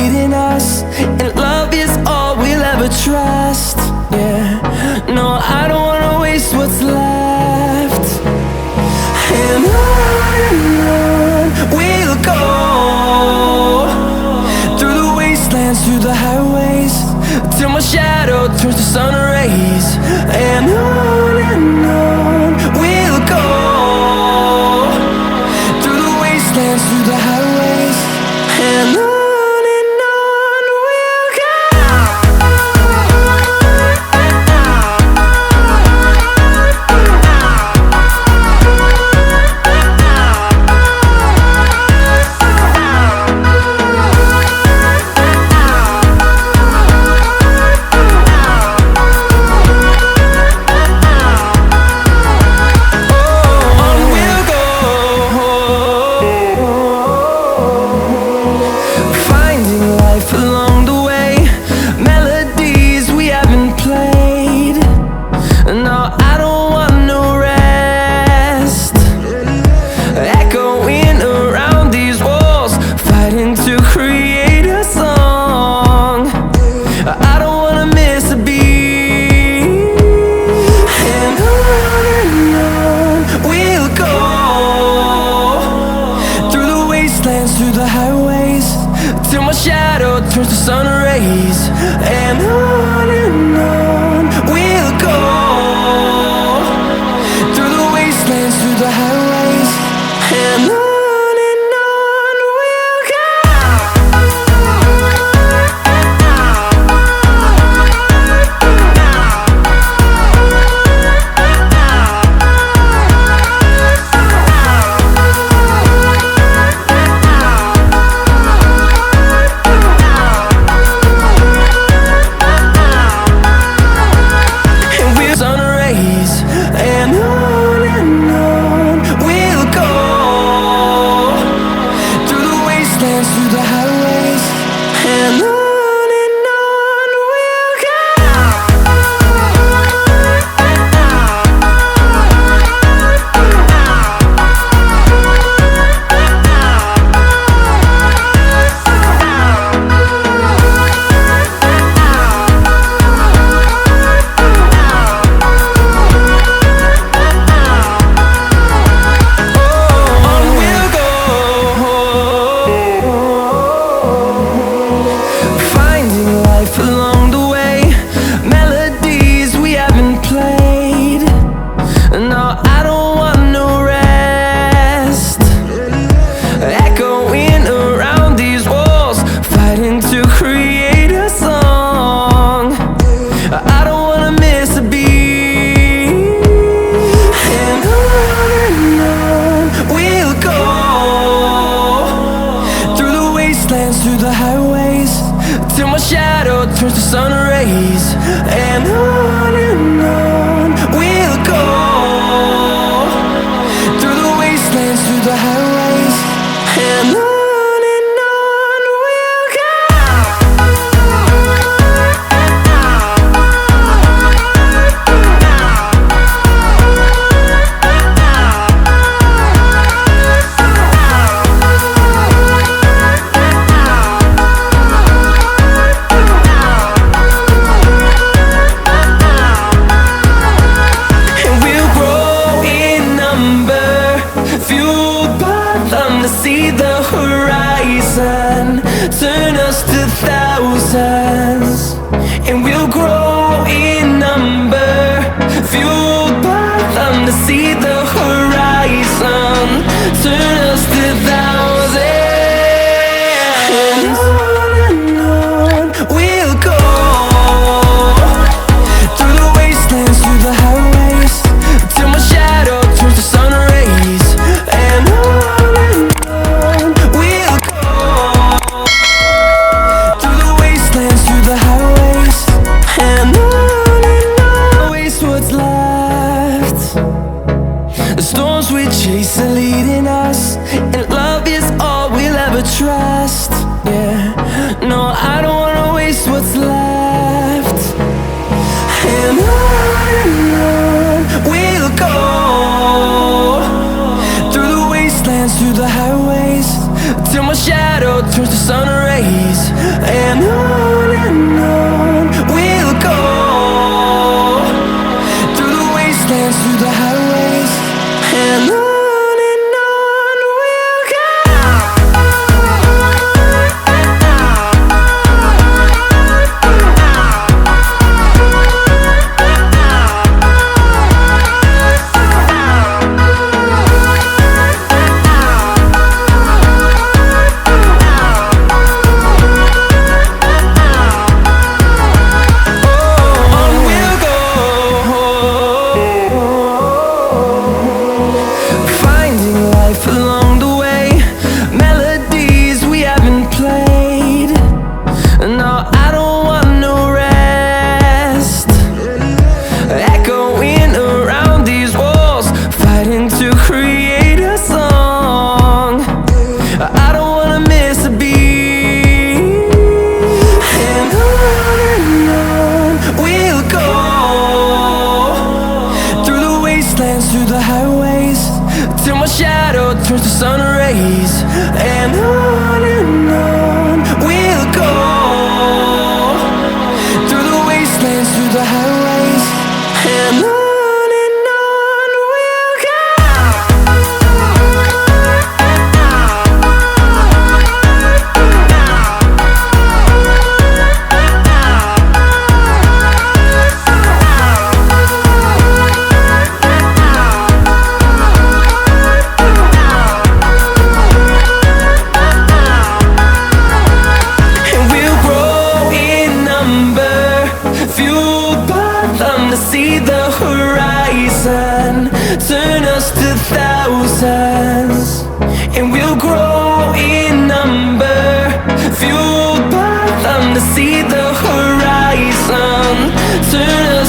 leading us, and love is all we'll ever trust. Yeah, no, I don't wanna waste what's left. And on we'll go, through the wastelands, through the highways, till my shadow turns to sun rays. And on we'll go, through the wastelands, through the highways, and on. Through the highways, till my shadow turns to sun rays. And on we'll go, through the wastelands, through the highways, and on. Through the highways, and on we'll go. Through the highways, till my shadow turns to sun rays. And on we'll go, through the wastelands, through the highways, and on. See the horizon turn us to thousands, and we'll grow in number, fueled by them. To see the horizon turn us to thousands, and on we'll go, through the wastelands, through the highways, till my shadow turns to sun rays. And on we'll go, through the wastelands, through the highways, and on waste what's left. The storms we chase are leading us, and love is all we'll ever trust. Yeah, no, I don't wanna waste what's left. And on we'll go, through the wastelands, through the highways, till my shadow turns to sun rays. wastelands, through the highways, and on we'll go. Along the way, melodies we haven't played. No, I don't want no rest. Echoing around these walls, fighting to create a song. I don't wanna miss a beat. And on we'll go, through the wastelands, through the highways, till my shadow turns to sun rays. And on we'll go, through the wastelands, through the highways, and on we'll go. To see the horizon turn us to thousands, and we'll grow in number, fueled by them. To see the horizon turn us